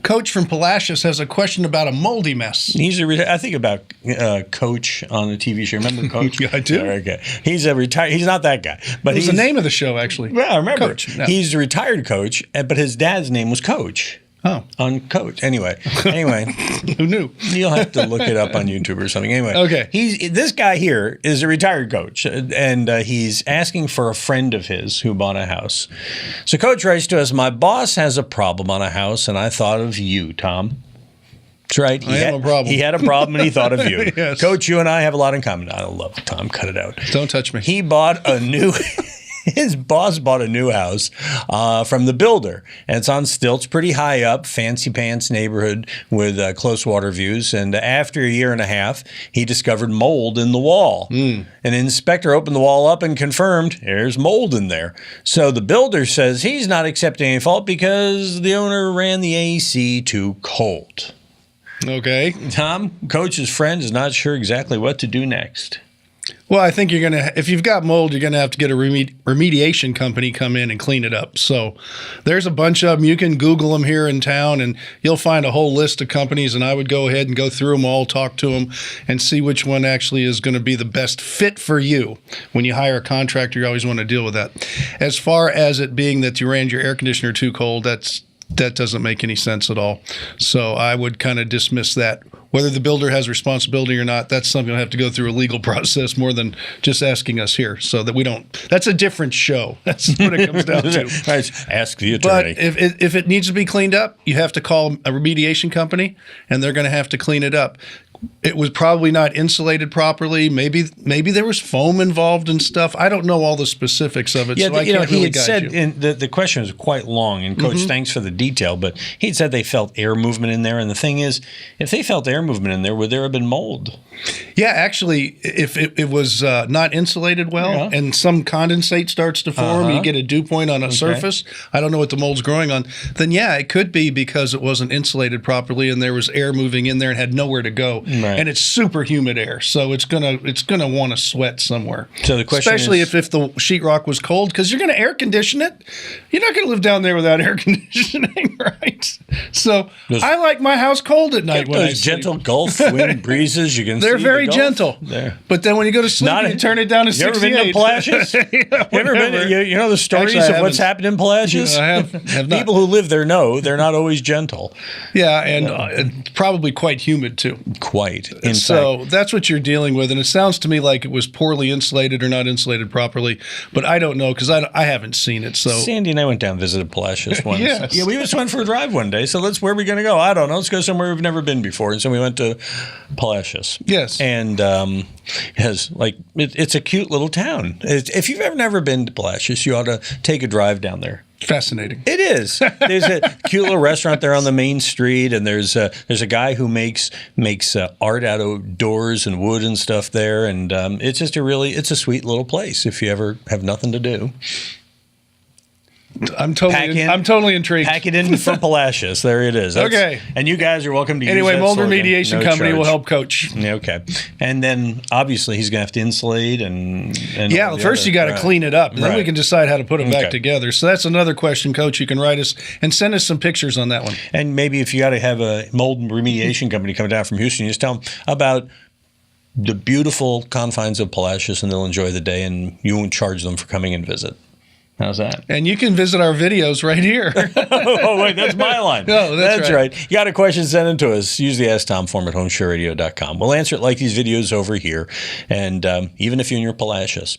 Coach from Palacios has a question about a moldy mess. I think about Coach on the TV show. Remember Coach? Yeah, I do. Okay. He's a retired. He's not that guy, but it was the name of the show, actually. Well, I remember. Coach. No. He's a retired coach, but his dad's name was Coach. Oh. On Coach. Anyway. Who knew? You'll have to look it up on YouTube or something. Anyway. Okay. This guy here is a retired coach, and he's asking for a friend of his who bought a house. So Coach writes to us, my boss has a problem on a house, and I thought of you, Tom. That's right. I have a problem. He had a problem, and he thought of you. Yes. Coach, you and I have a lot in common. I love Tom. Cut it out. Don't touch me. He bought a new... His boss bought a new house from the builder, and it's on stilts, pretty high up, fancy pants neighborhood with close water views. And after a year and a half, he discovered mold in the wall. An inspector opened the wall up and confirmed there's mold in there. So the builder says he's not accepting any fault because the owner ran the AC too cold. Okay. Tom, Coach's friend, is not sure exactly what to do next. Well, I think if you've got mold, you're going to have to get a remediation company come in and clean it up. So there's a bunch of them. You can Google them here in town, and you'll find a whole list of companies, and I would go ahead and go through them all, talk to them, and see which one actually is going to be the best fit for you. When you hire a contractor, you always want to deal with that. As far as it being that you ran your air conditioner too cold, that doesn't make any sense at all. So I would kind of dismiss that. Whether the builder has responsibility or not, that's something we'll have to go through a legal process more than just asking us here, so that we don't. That's a different show. That's what it comes down to. Right. Ask the attorney. But if it needs to be cleaned up, you have to call a remediation company, and they're going to have to clean it up. It was probably not insulated properly. Maybe there was foam involved and stuff. I don't know all the specifics of it, yeah, so I can't really he had guide said, you. and the question was quite long, and Coach, thanks for the detail, but he said they felt air movement in there, and the thing is, if they felt air movement in there, would there have been mold? Yeah, actually, if it was not insulated well and some condensate starts to form, you get a dew point on a surface, I don't know what the mold's growing on, then yeah, it could be because it wasn't insulated properly and there was air moving in there and had nowhere to go. Right. And it's super humid air, so it's gonna want to sweat somewhere. So the question especially is, if the sheetrock was cold, because you're going to air condition it. You're not going to live down there without air conditioning, right? So I like my house cold at night. When those gentle Gulf wind breezes, you can. They're very the gentle. There. But then when you go to sleep, you turn it down to 68. You ever been to Palacios? You ever been? You know the stories of what's happened in Palacios? I have not. People who live there know they're not always gentle. Yeah, and probably quite humid too. Quite. So that's what you're dealing with, and it sounds to me like it was poorly insulated or not insulated properly, but I don't know because I haven't seen it. So Sandy and I went down and visited Palacios once. Yes. Yeah, we just went for a drive one day. So where are we going to go? I don't know. Let's go somewhere we've never been before. And so we went to Palacios. Yes. And it's a cute little town. If you've never been to Palacios, you ought to take a drive down there. Fascinating. It is. There's a cute little restaurant there on the main street, and there's a guy who makes art out of doors and wood and stuff there, and it's just it's a sweet little place if you ever have nothing to do. I'm totally intrigued. Pack it in for Palacios. There it is. Okay. And you guys are welcome to use that Anyway, Mold slogan. Remediation Company will help Coach. Yeah, okay. And then obviously he's going to have to insulate and yeah, first you got to clean it up, and then we can decide how to put it back together. So that's another question, Coach. You can write us and send us some pictures on that one. And maybe if you got to have a mold remediation company come down from Houston, you just tell them about the beautiful confines of Palacios, and they'll enjoy the day, and you won't charge them for coming and visit. How's that? And you can visit our videos right here. Oh, wait, that's my line. No, that's right. You got a question, send it to us. Use the Ask Tom form at HomeShowRadio.com. We'll answer it like these videos over here. And even if you're in your Palacios,